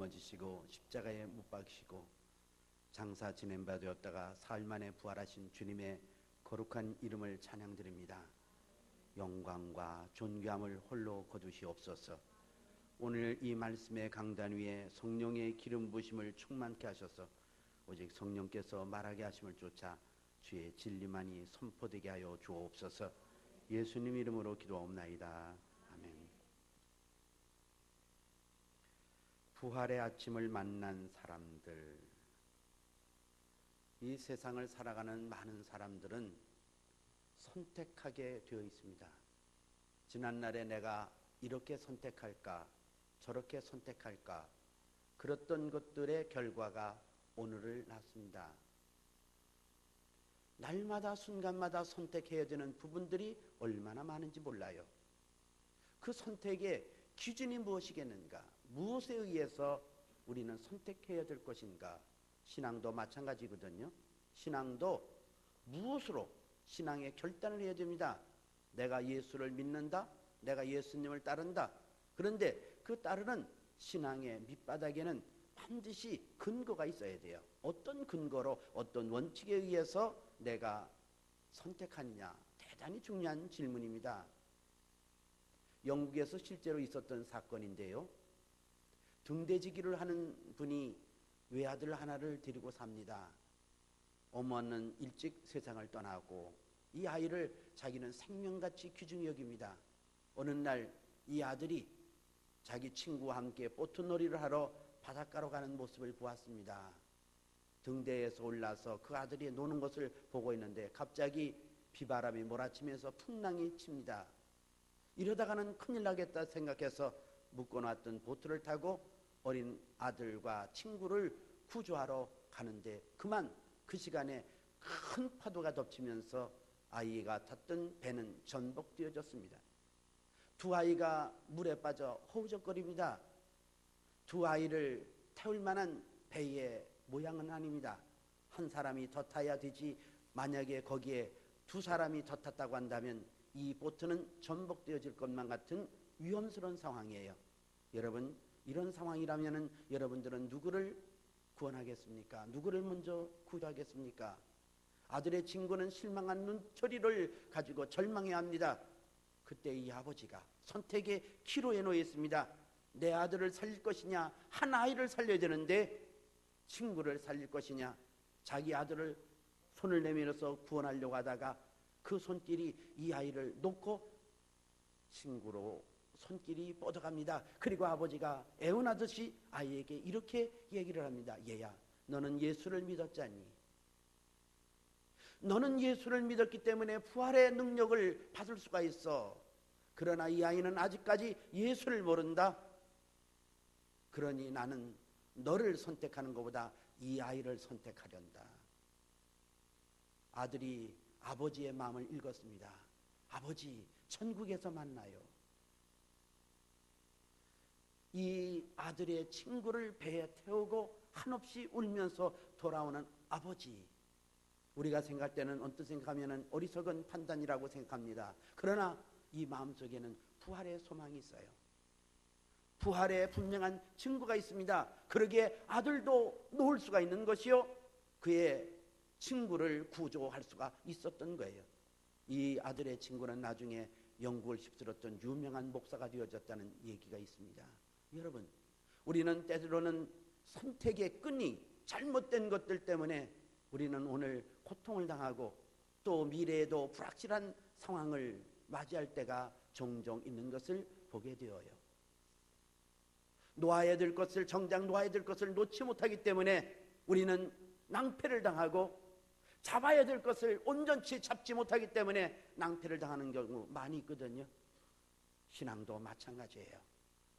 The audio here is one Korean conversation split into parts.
넘어지시고 십자가에 못 박히시고 장사 지낸 바 되었다가 사흘 만에 부활하신 주님의 거룩한 이름을 찬양드립니다. 영광과 존귀함을 홀로 거두시옵소서. 오늘 이 말씀의 강단 위에 성령의 기름 부으심을 충만케 하셔서 오직 성령께서 말하게 하심을 쫓아 주의 진리만이 선포되게 하여 주옵소서. 예수님 이름으로 기도하옵나이다. 아멘. 부활의 아침을 만난 사람들, 이 세상을 살아가는 많은 사람들은 선택하게 되어 있습니다. 지난날에 내가 이렇게 선택할까 저렇게 선택할까 그랬던 것들의 결과가 오늘을 낳습니다. 날마다 순간마다 선택해야 되는 부분들이 얼마나 많은지 몰라요. 그 선택의 기준이 무엇이겠는가? 무엇에 의해서 우리는 선택해야 될 것인가? 신앙도 마찬가지거든요. 신앙도 무엇으로 신앙의 결단을 해야 됩니다. 내가 예수를 믿는다. 내가 예수님을 따른다. 그런데 그 따르는 신앙의 밑바닥에는 반드시 근거가 있어야 돼요. 어떤 근거로 어떤 원칙에 의해서 내가 선택하느냐, 대단히 중요한 질문입니다. 영국에서 실제로 있었던 사건인데요. 등대지기를 하는 분이 외아들 하나를 데리고 삽니다. 어머는 일찍 세상을 떠나고 이 아이를 자기는 생명같이 귀중히 여깁니다. 어느 날 이 아들이 자기 친구와 함께 보트놀이를 하러 바닷가로 가는 모습을 보았습니다. 등대에서 올라서 그 아들이 노는 것을 보고 있는데 갑자기 비바람이 몰아치면서 풍랑이 칩니다. 이러다가는 큰일 나겠다 생각해서 묶어놨던 보트를 타고 어린 아들과 친구를 구조하러 가는데 그만 그 시간에 큰 파도가 덮치면서 아이가 탔던 배는 전복되어졌습니다. 두 아이가 물에 빠져 허우적거립니다. 두 아이를 태울 만한 배의 모양은 아닙니다. 한 사람이 더 타야 되지, 만약에 거기에 두 사람이 더 탔다고 한다면 이 보트는 전복되어질 것만 같은 위험스러운 상황이에요. 여러분, 이런 상황이라면 여러분들은 누구를 구원하겠습니까? 누구를 먼저 구하겠습니까? 아들의 친구는 실망한 눈초리를 가지고 절망해야 합니다. 그때 이 아버지가 선택의 기로에 놓여 있습니다. 내 아들을 살릴 것이냐, 한 아이를 살려야 되는데 친구를 살릴 것이냐, 자기 아들을 손을 내밀어서 구원하려고 하다가 그 손길이 이 아이를 놓고 친구로 손길이 뻗어갑니다. 그리고 아버지가 애원하듯이 아이에게 이렇게 얘기를 합니다. 얘야, 너는 예수를 믿었잖니. 너는 예수를 믿었기 때문에 부활의 능력을 받을 수가 있어. 그러나 이 아이는 아직까지 예수를 모른다. 그러니 나는 너를 선택하는 것보다 이 아이를 선택하련다. 아들이 아버지의 마음을 읽었습니다. 아버지, 천국에서 만나요. 이 아들의 친구를 배에 태우고 한없이 울면서 돌아오는 아버지, 우리가 생각할 때는 언뜻 생각하면 어리석은 판단이라고 생각합니다. 그러나 이 마음속에는 부활의 소망이 있어요. 부활의 분명한 증거가 있습니다. 그러기에 아들도 놓을 수가 있는 것이요, 그의 친구를 구조할 수가 있었던 거예요. 이 아들의 친구는 나중에 영국을 휩쓸었던 유명한 목사가 되어졌다는 얘기가 있습니다. 여러분, 우리는 때로는 선택의 끈이 잘못된 것들 때문에 우리는 오늘 고통을 당하고 또 미래에도 불확실한 상황을 맞이할 때가 종종 있는 것을 보게 되어요. 놓아야 될 것을, 정작 놓아야 될 것을 놓지 못하기 때문에 우리는 낭패를 당하고, 잡아야 될 것을 온전치 잡지 못하기 때문에 낭패를 당하는 경우 많이 있거든요. 신앙도 마찬가지예요.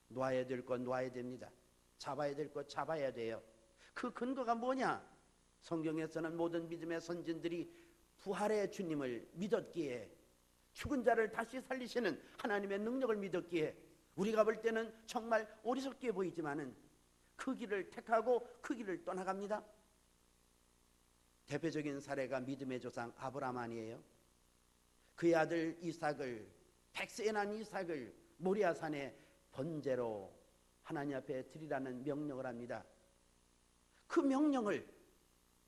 놓아야 될 것 놓아야 됩니다. 잡아야 될 것 잡아야 돼요. 그 근거가 뭐냐? 성경에서는 모든 믿음의 선진들이 부활의 주님을 믿었기에, 죽은 자를 다시 살리시는 하나님의 능력을 믿었기에, 우리가 볼 때는 정말 어리석게 보이지만은 그 길을 택하고 그 길을 떠나갑니다. 대표적인 사례가 믿음의 조상 아브라함 아니에요? 그의 아들 이삭을, 백세에 난 이삭을 모리아산에 번제로 하나님 앞에 드리라는 명령을 합니다. 그 명령을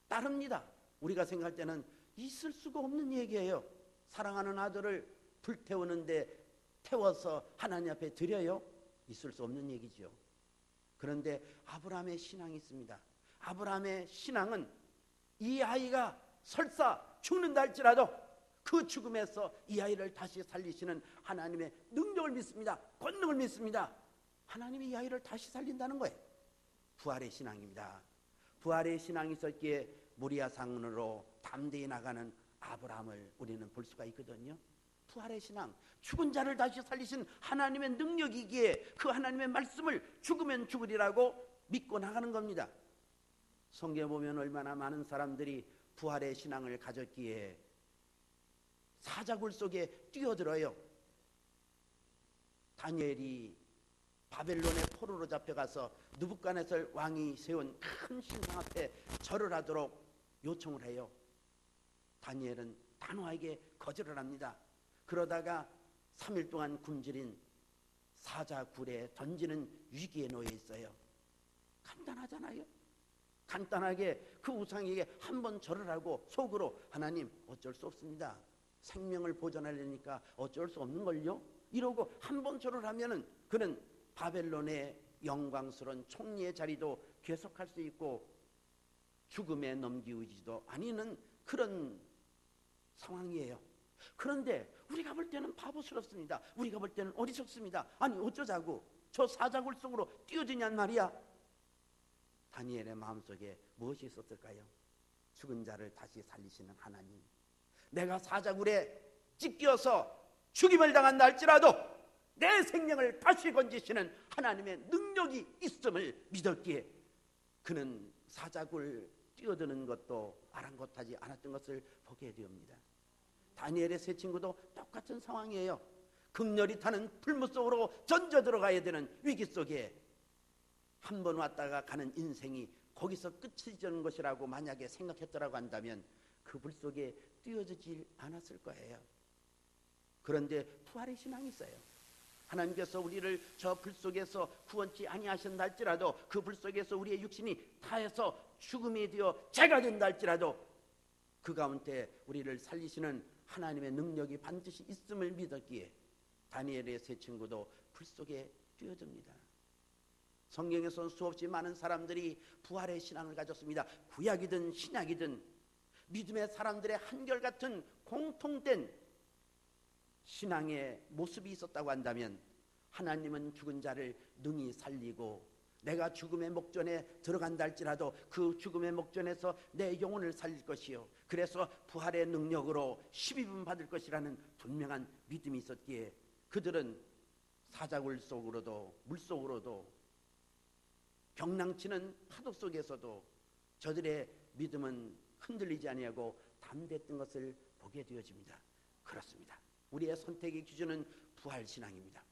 따릅니다. 우리가 생각할 때는 있을 수가 없는 얘기예요. 사랑하는 아들을 불태우는데 태워서 하나님 앞에 드려요? 있을 수 없는 얘기죠. 그런데 아브라함의 신앙이 있습니다. 아브라함의 신앙은 이 아이가 설사 죽는다 할지라도 그 죽음에서 이 아이를 다시 살리시는 하나님의 능력을 믿습니다. 권능을 믿습니다. 하나님이 이 아이를 다시 살린다는 거예요. 부활의 신앙입니다. 부활의 신앙이 있었기에 모리아산으로 담대히 나가는 아브라함을 우리는 볼 수가 있거든요. 부활의 신앙, 죽은 자를 다시 살리신 하나님의 능력이기에 그 하나님의 말씀을 죽으면 죽으리라고 믿고 나가는 겁니다. 성경에 보면 얼마나 많은 사람들이 부활의 신앙을 가졌기에 사자굴 속에 뛰어들어요. 다니엘이 바벨론의 포로로 잡혀가서 느부갓네살 왕이 세운 큰 신상 앞에 절을 하도록 요청을 해요. 다니엘은 단호하게 거절을 합니다. 그러다가 3일 동안 굶주린 사자굴에 던지는 위기에 놓여 있어요. 간단하잖아요. 간단하게 그 우상에게 한번 절을 하고 속으로 하나님 어쩔 수 없습니다. 생명을 보존하려니까 어쩔 수 없는걸요. 이러고 한번 절을 하면은 그는 바벨론의 영광스러운 총리의 자리도 계속할 수 있고 죽음에 넘기우지도 아니는 그런 상황이에요. 그런데 우리가 볼 때는 바보스럽습니다. 우리가 볼 때는 어리석습니다. 아니 어쩌자고 저 사자굴 속으로 뛰어드냔 말이야. 다니엘의 마음속에 무엇이 있었을까요? 죽은 자를 다시 살리시는 하나님, 내가 사자굴에 찢겨서 죽임을 당한다 할지라도 내 생명을 다시 건지시는 하나님의 능력이 있음을 믿었기에 그는 사자굴 뛰어드는 것도 아랑곳하지 않았던 것을 보게 되옵니다. 다니엘의 세 친구도 똑같은 상황이에요. 극렬히 타는 불무 속으로 던져 들어가야 되는 위기 속에 한 번 왔다가 가는 인생이 거기서 끝이 되는 것이라고 만약에 생각했더라고 한다면 그 불 속에 뛰어들지 않았을 거예요. 그런데 부활의 신앙이 있어요. 하나님께서 우리를 저 불 속에서 구원치 아니하신다 할지라도 그 불 속에서 우리의 육신이 타해서 죽음이 되어 죄가 된다 할지라도 그 가운데 우리를 살리시는 하나님의 능력이 반드시 있음을 믿었기에 다니엘의 세 친구도 불 속에 뛰어듭니다. 성경에서는 수없이 많은 사람들이 부활의 신앙을 가졌습니다. 구약이든 신약이든 믿음의 사람들의 한결같은 공통된 신앙의 모습이 있었다고 한다면 하나님은 죽은 자를 능히 살리고 내가 죽음의 목전에 들어간다 할지라도 그 죽음의 목전에서 내 영혼을 살릴 것이요 그래서 부활의 능력으로 12분 받을 것이라는 분명한 믿음이 있었기에 그들은 사자굴 속으로도 물속으로도 경랑치는 파도 속에서도 저들의 믿음은 흔들리지 아니하고 담대했던 것을 보게 되어집니다. 그렇습니다. 우리의 선택의 기준은 부활신앙입니다.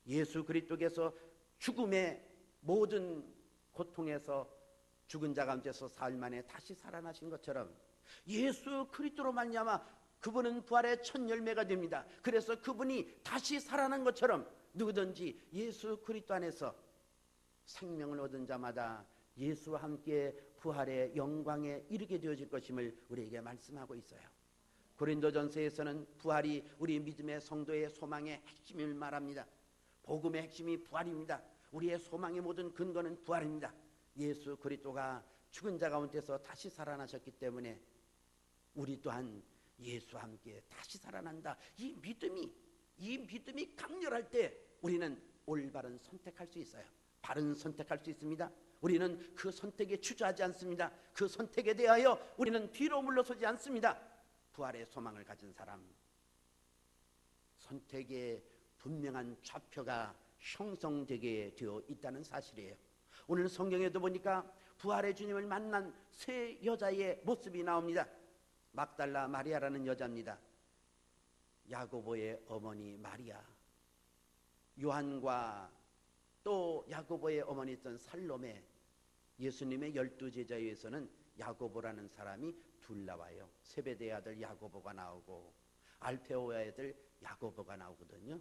예수 그리스도께서 죽음의 모든 고통에서 죽은 자 가운데서 사흘 만에 다시 살아나신 것처럼 예수 그리스도로 말미암아 그분은 부활의 첫 열매가 됩니다. 그래서 그분이 다시 살아난 것처럼 누구든지 예수 그리스도 안에서 생명을 얻은 자마다 예수와 함께 부활의 영광에 이르게 되어질 것임을 우리에게 말씀하고 있어요. 고린도전서에서는 부활이 우리 믿음의 성도의 소망의 핵심을 말합니다. 복음의 핵심이 부활입니다. 우리의 소망의 모든 근거는 부활입니다. 예수 그리스도가 죽은 자 가운데서 다시 살아나셨기 때문에 우리 또한 예수와 함께 다시 살아난다. 이 믿음이 강렬할 때 우리는 올바른 선택할 수 있어요. 바른 선택할 수 있습니다. 우리는 그 선택에 주저하지 않습니다. 그 선택에 대하여 우리는 뒤로 물러서지 않습니다. 부활의 소망을 가진 사람, 선택의 분명한 좌표가 형성되게 되어 있다는 사실이에요. 오늘 성경에도 보니까 부활의 주님을 만난 세 여자의 모습이 나옵니다. 막달라 마리아라는 여자입니다. 야고보의 어머니 마리아, 요한과 또 야고보의 어머니였던 살로메, 예수님의 12제자에서는 야고보라는 사람이 둘 나와요. 세베대의 아들 야고보가 나오고 알페오의 아들 야고보가 나오거든요.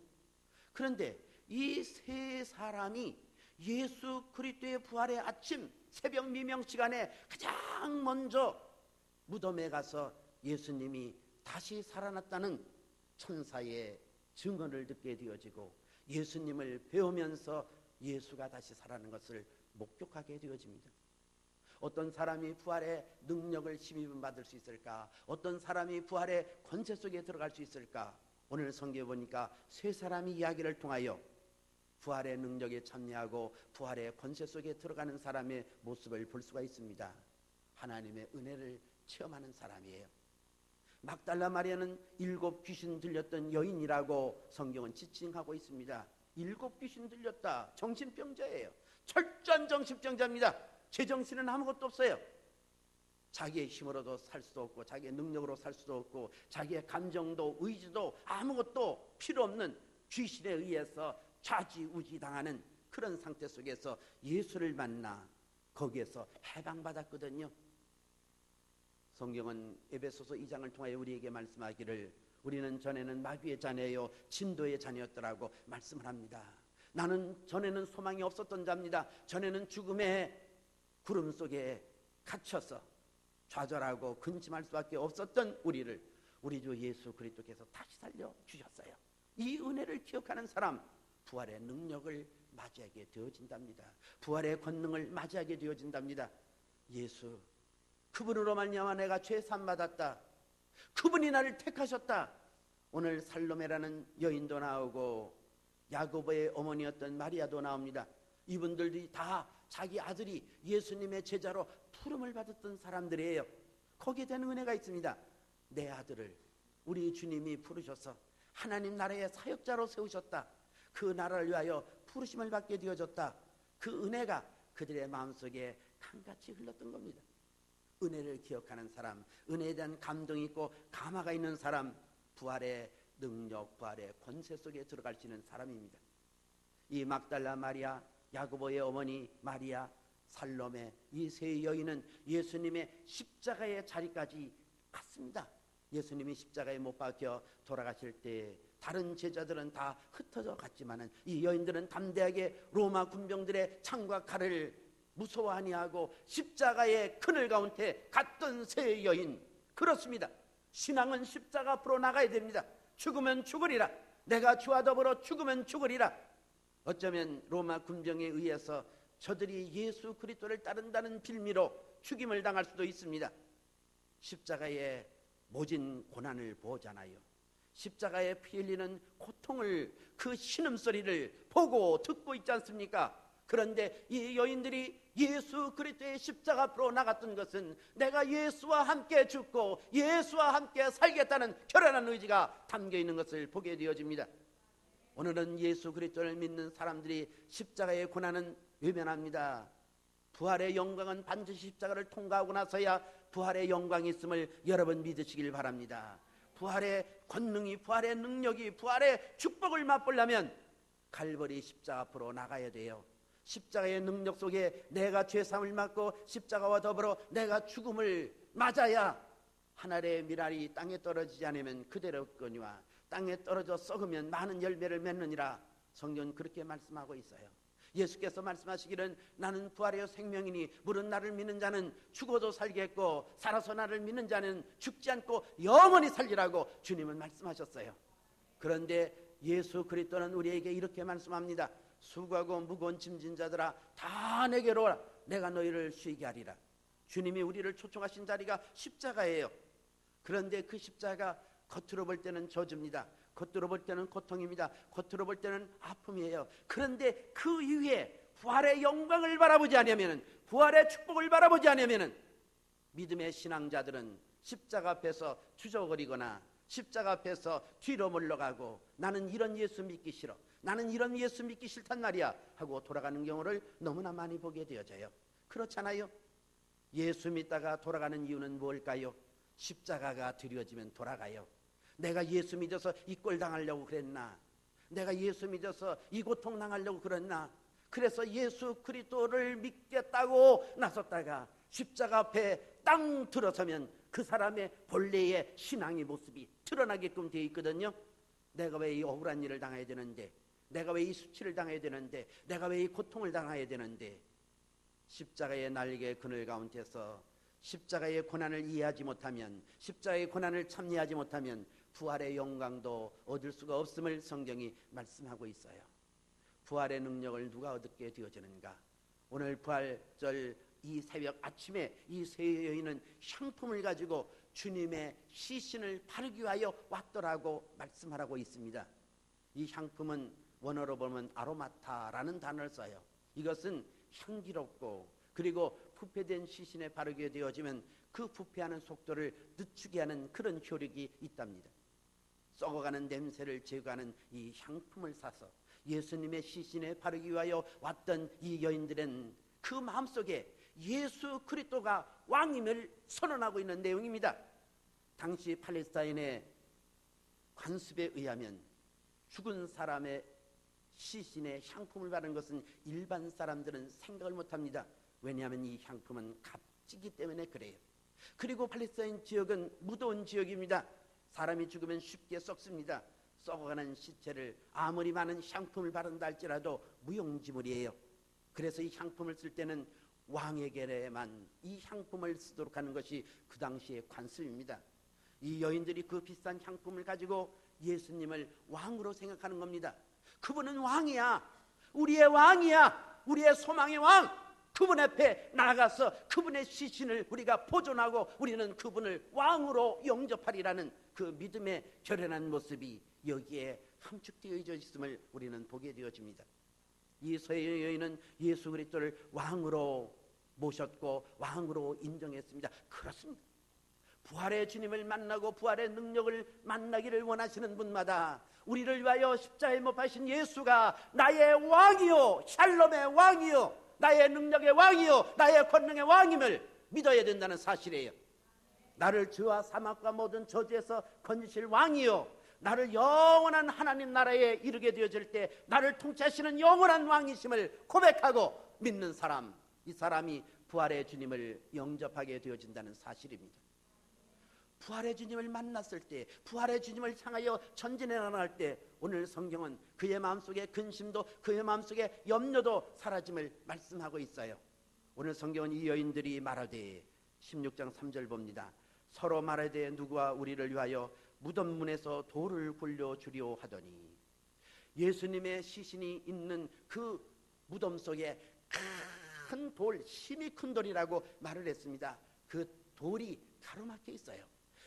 그런데 이 세 사람이 예수 그리스도의 부활의 아침 새벽 미명 시간에 가장 먼저 무덤에 가서 예수님이 다시 살아났다는 천사의 증언을 듣게 되어지고 예수님을 배우면서 예수가 다시 살아나는 것을 목격하게 되어집니다. 어떤 사람이 부활의 능력을 힘입음 받을 수 있을까? 어떤 사람이 부활의 권세 속에 들어갈 수 있을까? 오늘 성경에 보니까 세 사람이 이야기를 통하여 부활의 능력에 참여하고 부활의 권세 속에 들어가는 사람의 모습을 볼 수가 있습니다. 하나님의 은혜를 체험하는 사람이에요. 막달라 마리아는 7 귀신 들렸던 여인이라고 성경은 지칭하고 있습니다. 7 귀신 들렸다. 정신병자예요. 철저한 정신병자입니다. 제정신은 아무것도 없어요. 자기의 힘으로도 살 수도 없고 자기의 능력으로 살 수도 없고 자기의 감정도 의지도 아무것도 필요 없는 귀신에 의해서 좌지우지당하는 그런 상태 속에서 예수를 만나 거기에서 해방받았거든요. 성경은 에베소서 2장을 통하여 우리에게 말씀하기를 우리는 전에는 마귀의 자녀요 진도의 자녀였더라고 말씀을 합니다. 나는 전에는 소망이 없었던 자입니다. 전에는 죽음의 구름 속에 갇혀서 좌절하고 근심할 수밖에 없었던 우리를 우리 주 예수 그리스도께서 다시 살려주셨어요. 이 은혜를 기억하는 사람 부활의 능력을 맞이하게 되어진답니다. 부활의 권능을 맞이하게 되어진답니다. 예수 그분으로 말미암아 내가 죄 산 받았다. 그분이 나를 택하셨다. 오늘 살로메라는 여인도 나오고 야고보의 어머니였던 마리아도 나옵니다. 이분들이 다 자기 아들이 예수님의 제자로 부름을 받았던 사람들이에요. 거기에 대한 은혜가 있습니다. 내 아들을 우리 주님이 부르셔서 하나님 나라의 사역자로 세우셨다. 그 나라를 위하여 부르심을 받게 되어졌다. 그 은혜가 그들의 마음속에 강같이 흘렀던 겁니다. 은혜를 기억하는 사람, 은혜에 대한 감동이 있고 감화가 있는 사람, 부활의 능력, 부활의 권세 속에 들어갈 수 있는 사람입니다. 이 막달라 마리아, 야고보의 어머니 마리아, 살로메 이 세 여인은 예수님의 십자가의 자리까지 갔습니다. 예수님이 십자가에 못 박혀 돌아가실 때 다른 제자들은 다 흩어져 갔지만은 이 여인들은 담대하게 로마 군병들의 창과 칼을 무서워 아니하고 십자가의 그늘 가운데 갔던 세 여인. 그렇습니다. 신앙은 십자가 앞으로 나가야 됩니다. 죽으면 죽으리라. 내가 주와 더불어 죽으면 죽으리라. 어쩌면 로마 군병에 의해서 저들이 예수 그리스도를 따른다는 빌미로 죽임을 당할 수도 있습니다. 십자가의 모진 고난을 보잖아요. 십자가에 피 흘리는 고통을 그 신음소리를 보고 듣고 있지 않습니까? 그런데 이 여인들이 예수 그리스도의 십자가 앞으로 나갔던 것은 내가 예수와 함께 죽고 예수와 함께 살겠다는 결연한 의지가 담겨 있는 것을 보게 되어집니다. 오늘은 예수 그리스도를 믿는 사람들이 십자가의 고난은 외면합니다. 부활의 영광은 반드시 십자가를 통과하고 나서야 부활의 영광이 있음을 여러분 믿으시길 바랍니다. 부활의 권능이, 부활의 능력이, 부활의 축복을 맛보려면 갈보리 십자가 앞으로 나가야 돼요. 십자가의 능력 속에 내가 죄사함을 받고 십자가와 더불어 내가 죽음을 맞아야 하늘의 밀알이 땅에 떨어지지 않으면 그대로 없거니와 땅에 떨어져 썩으면 많은 열매를 맺느니라. 성경은 그렇게 말씀하고 있어요. 예수께서 말씀하시기를 나는 부활의 생명이니 물은 나를 믿는 자는 죽어도 살겠고 살아서 나를 믿는 자는 죽지 않고 영원히 살리라고 주님은 말씀하셨어요. 그런데 예수 그리스도는 우리에게 이렇게 말씀합니다. 수고하고 무거운 짐진 자들아 다 내게로 오라. 내가 너희를 쉬게 하리라. 주님이 우리를 초청하신 자리가 십자가예요. 그런데 그 십자가 겉으로 볼 때는 저주입니다. 겉으로 볼 때는 고통입니다. 겉으로 볼 때는 아픔이에요. 그런데 그 이후에 부활의 영광을 바라보지 않으면, 부활의 축복을 바라보지 않으면 믿음의 신앙자들은 십자가 앞에서 주저거리거나 십자가 앞에서 뒤로 물러가고 나는 이런 예수 믿기 싫어, 나는 이런 예수 믿기 싫단 말이야 하고 돌아가는 경우를 너무나 많이 보게 되어져요. 그렇잖아요. 예수 믿다가 돌아가는 이유는 뭘까요? 십자가가 드려지면 돌아가요. 내가 예수 믿어서 이 꼴 당하려고 그랬나? 내가 예수 믿어서 이 고통 당하려고 그랬나? 그래서 예수 그리스도를 믿겠다고 나섰다가 십자가 앞에 땅 들어서면 그 사람의 본래의 신앙의 모습이 드러나게끔 되어 있거든요. 내가 왜 이 억울한 일을 당해야 되는데, 내가 왜 이 수치를 당해야 되는데, 내가 왜 이 고통을 당해야 되는데, 십자가의 날개 그늘 가운데서 십자가의 고난을 이해하지 못하면, 십자가의 고난을 참여하지 못하면 부활의 영광도 얻을 수가 없음을 성경이 말씀하고 있어요. 부활의 능력을 누가 얻게 되어지는가? 오늘 부활절 이 새벽 아침에 이 세 여인은 향품을 가지고 주님의 시신을 바르기 위하여 왔더라고 말씀하라고 있습니다. 이 향품은 원어로 보면 아로마타라는 단어를 써요. 이것은 향기롭고 그리고 부패된 시신에 바르게 되어지면 그 부패하는 속도를 늦추게 하는 그런 효력이 있답니다. 썩어가는 냄새를 제거하는 이 향품을 사서 예수님의 시신에 바르기 위하여 왔던 이 여인들은 그 마음속에 예수 그리스도가 왕임을 선언하고 있는 내용입니다. 당시 팔레스타인의 관습에 의하면 죽은 사람의 시신에 향품을 바르는 것은 일반 사람들은 생각을 못합니다. 왜냐하면 이 향품은 값지기 때문에 그래요. 그리고 팔레스타인 지역은 무더운 지역입니다. 사람이 죽으면 쉽게 썩습니다. 썩어가는 시체를 아무리 많은 향품을 바른다 할지라도 무용지물이에요. 그래서 이 향품을 쓸 때는 왕에게만 이 향품을 쓰도록 하는 것이 그 당시의 관습입니다. 이 여인들이 그 비싼 향품을 가지고 예수님을 왕으로 생각하는 겁니다. 그분은 왕이야. 우리의 왕이야. 우리의 소망의 왕. 그분 앞에 나가서 그분의 시신을 우리가 보존하고 우리는 그분을 왕으로 영접하리라는 그 믿음의 결연한 모습이 여기에 함축되어 있음을 우리는 보게 되어집니다. 이 서의 여인은 예수 그리스도를 왕으로 모셨고 왕으로 인정했습니다. 그렇습니다. 부활의 주님을 만나고 부활의 능력을 만나기를 원하시는 분마다 우리를 위하여 십자가에 못 박히신 예수가 나의 왕이요, 샬롬의 왕이요, 나의 능력의 왕이요, 나의 권능의 왕임을 믿어야 된다는 사실이에요. 나를 죄와 사망과 모든 저주에서 건지실 왕이요, 나를 영원한 하나님 나라에 이르게 되어질 때 나를 통치하시는 영원한 왕이심을 고백하고 믿는 사람, 이 사람이 부활의 주님을 영접하게 되어진다는 사실입니다. 부활의 주님을 만났을 때, 부활의 주님을 향하여 전진해 나갈 때 오늘 성경은 그의 마음속에 근심도 그의 마음속에 염려도 사라짐을 말씀하고 있어요. 오늘 성경은 이 여인들이 말하되 16장 3절 봅니다. 서로 말하되 누구와 우리를 위하여 무덤 문에서 돌을 굴려주려 하더니, 예수님의 시신이 있는 그 무덤 속에 큰 돌, 힘이 큰 돌이라고 말을 했습니다. 그 돌이 가로막혀 있어요.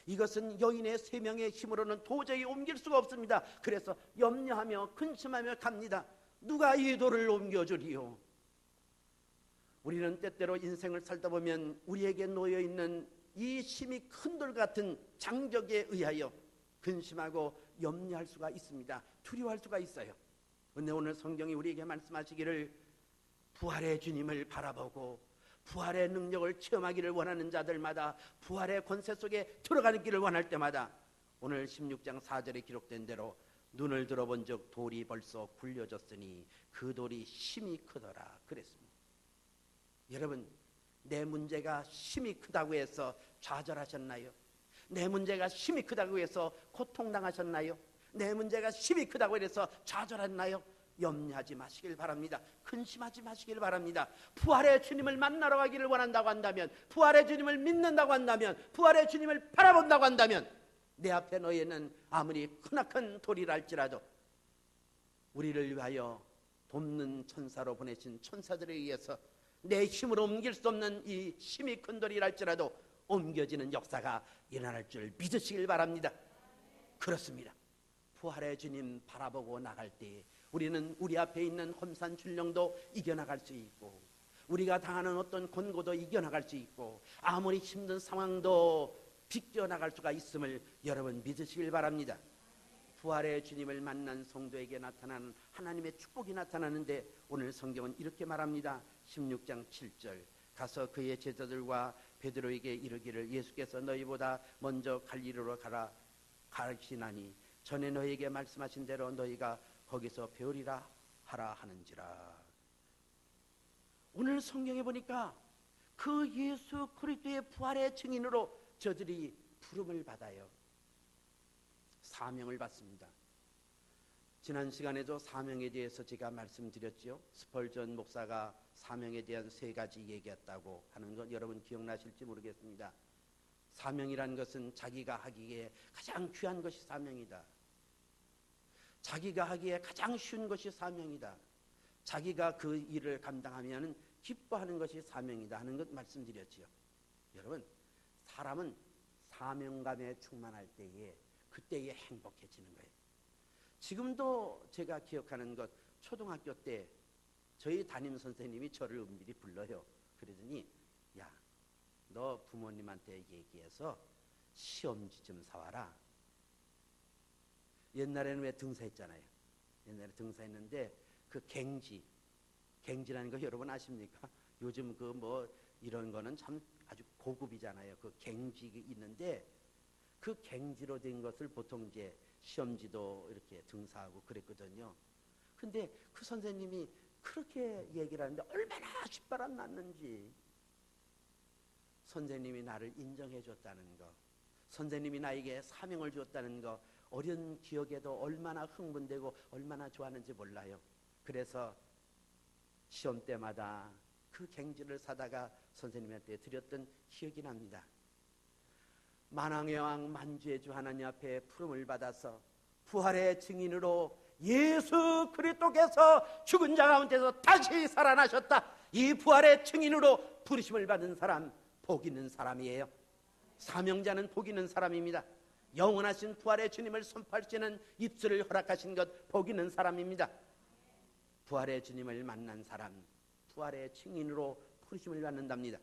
이것은 여인의 세 명의 힘으로는 도저히 옮길 수가 없습니다. 그래서 염려하며 근심하며 갑니다. 누가 이 돌을 옮겨주리요? 우리는 때때로 인생을 살다 보면 우리에게 놓여있는 이 힘이 큰 돌 같은 장적에 의하여 근심하고 염려할 수가 있습니다. 두려워할 수가 있어요. 그런데 오늘 성경이 우리에게 말씀하시기를 부활의 주님을 바라보고 부활의 능력을 체험하기를 원하는 자들마다, 부활의 권세 속에 들어가는 길을 원할 때마다 오늘 16장 4절에 기록된 대로 눈을 들어본 적 돌이 벌써 굴려졌으니 그 돌이 힘이 크더라 그랬습니다. 여러분, 내 문제가 힘이 크다고 해서 좌절하셨나요? 내 문제가 힘이 크다고 해서 고통당하셨나요? 내 문제가 힘이 크다고 해서 좌절했나요? 염려하지 마시길 바랍니다. 근심하지 마시길 바랍니다. 부활의 주님을 만나러 가기를 원한다고 한다면, 부활의 주님을 믿는다고 한다면, 부활의 주님을 바라본다고 한다면 내 앞에 놓여있는 아무리 크나큰 돌이라 할지라도 우리를 위하여 돕는 천사로 보내신 천사들에 의해서 내 힘으로 옮길 수 없는 이 힘이 큰 돌이라 할지라도 옮겨지는 역사가 일어날 줄 믿으시길 바랍니다. 그렇습니다. 부활의 주님 바라보고 나갈 때 우리는 우리 앞에 있는 험산 출령도 이겨나갈 수 있고, 우리가 당하는 어떤 곤고도 이겨나갈 수 있고, 아무리 힘든 상황도 비껴나갈 수가 있음을 여러분 믿으시길 바랍니다. 부활의 주님을 만난 성도에게 나타나는 하나님의 축복이 나타나는데 오늘 성경은 이렇게 말합니다. 16장 7절 가서 그의 제자들과 베드로에게 이르기를 예수께서 너희보다 먼저 갈릴리로 가시나니 전에 너희에게 말씀하신 대로 너희가 거기서 배우리라 하라 하는지라. 오늘 성경에 보니까 그 예수 그리스도의 부활의 증인으로 저들이 부름을 받아요. 사명을 받습니다. 지난 시간에도 사명에 대해서 제가 말씀드렸죠. 스펄전 목사가 사명에 대한 3가지 얘기했다고 하는 것 여러분 기억나실지 모르겠습니다. 사명이라는 것은 자기가 하기에 가장 귀한 것이 사명이다. 자기가 하기에 가장 쉬운 것이 사명이다. 자기가 그 일을 감당하면 기뻐하는 것이 사명이다 하는 것 말씀드렸지요. 여러분, 사람은 사명감에 충만할 때에 그때에 행복해지는 거예요. 지금도 제가 기억하는 것, 초등학교 때 저희 담임 선생님이 저를 은밀히 불러요. 그러더니 야, 너 부모님한테 얘기해서 시험지 좀 사와라. 옛날에는 왜 등사했잖아요. 옛날에 등사했는데 그 갱지라는 거 여러분 아십니까? 요즘 그 뭐 이런 거는 참 아주 고급이잖아요. 그 갱지 있는데 그 갱지로 된 것을 보통 이제 시험지도 이렇게 등사하고 그랬거든요. 근데 그 선생님이 그렇게 얘기를 하는데 얼마나 뒷바람 났는지. 선생님이 나를 인정해 줬다는 거, 선생님이 나에게 사명을 줬다는 거, 어린 기억에도 얼마나 흥분되고 얼마나 좋아하는지 몰라요. 그래서 시험 때마다 그 갱지를 사다가 선생님한테 드렸던 기억이 납니다. 만왕의 왕 만주의 주 하나님 앞에 부름을 받아서 부활의 증인으로 예수 그리스도께서 죽은 자 가운데서 다시 살아나셨다. 이 부활의 증인으로 부르심을 받은 사람, 복 있는 사람이에요. 사명자는 복 있는 사람입니다. 영원하신 부활의 주님을 선포하시는 입술을 허락하신 것, 복 있는 사람입니다. 부활의 주님을 만난 사람, 부활의 증인으로 부르심을 받는답니다.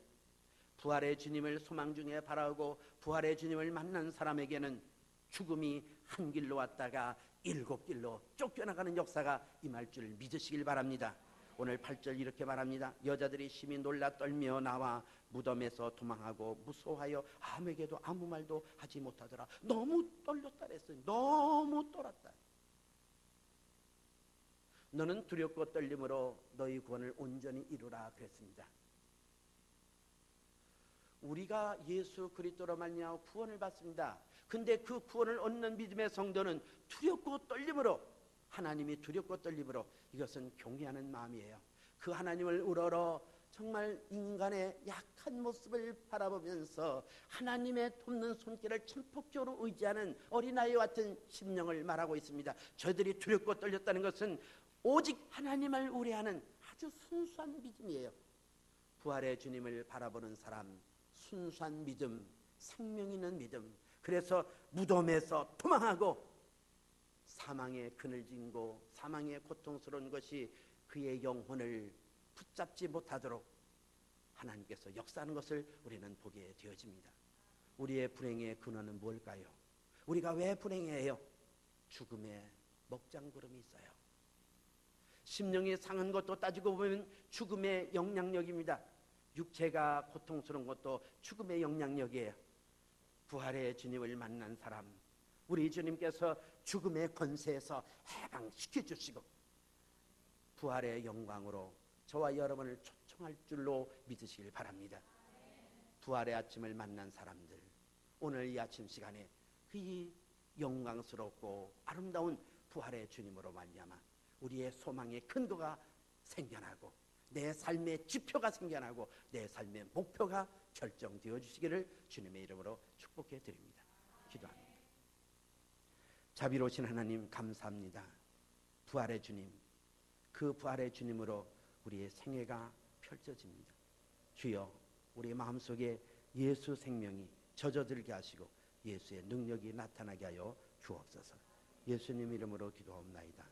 부활의 주님을 소망 중에 바라고 부활의 주님을 만난 사람에게는 죽음이 한 길로 왔다가 7길로 쫓겨나가는 역사가 임할 줄 믿으시길 바랍니다. 오늘 8절 이렇게 말합니다. 여자들이 심히 놀라 떨며 나와 무덤에서 도망하고 무서워하여 아무에게도 아무 말도 하지 못하더라. 너무 떨렸다 그랬어요. 너무 떨었다. 너는 두렵고 떨림으로 너희 구원을 온전히 이루라 그랬습니다. 우리가 예수 그리스도로 말미암아 구원을 받습니다. 근데 그 구원을 얻는 믿음의 성도는 두렵고 떨림으로, 하나님이 두렵고 떨림으로, 이것은 경외하는 마음이에요. 그 하나님을 우러러 정말 인간의 약한 모습을 바라보면서 하나님의 돕는 손길을 천폭적으로 의지하는 어린아이와 같은 심령을 말하고 있습니다. 저희들이 두렵고 떨렸다는 것은 오직 하나님을 우려하는 아주 순수한 믿음이에요. 부활의 주님을 바라보는 사람, 순수한 믿음, 생명 있는 믿음. 그래서 무덤에서 도망하고 사망의 그늘진고 사망의 고통스러운 것이 그의 영혼을 붙잡지 못하도록 하나님께서 역사하는 것을 우리는 보게 되어집니다. 우리의 불행의 근원은 뭘까요? 우리가 왜 불행해요? 죽음의 먹장구름이 있어요. 심령이 상한 것도 따지고 보면 죽음의 영향력입니다. 육체가 고통스러운 것도 죽음의 영향력이에요. 부활의 주님을 만난 사람, 우리 주님께서 죽음의 권세에서 해방시켜 주시고 부활의 영광으로 저와 여러분을 초청할 줄로 믿으시길 바랍니다. 부활의 아침을 만난 사람들, 오늘 이 아침 시간에 이 영광스럽고 아름다운 부활의 주님으로 말미암아 우리의 소망의 근거가 생겨나고 내 삶의 지표가 생겨나고 내 삶의 목표가 결정되어 주시기를 주님의 이름으로 축복해 드립니다. 기도합니다. 자비로우신 하나님 감사합니다. 부활의 주님, 그 부활의 주님으로 우리의 생애가 펼쳐집니다. 주여, 우리 마음속에 예수 생명이 젖어들게 하시고 예수의 능력이 나타나게 하여 주옵소서. 예수님 이름으로 기도하옵나이다.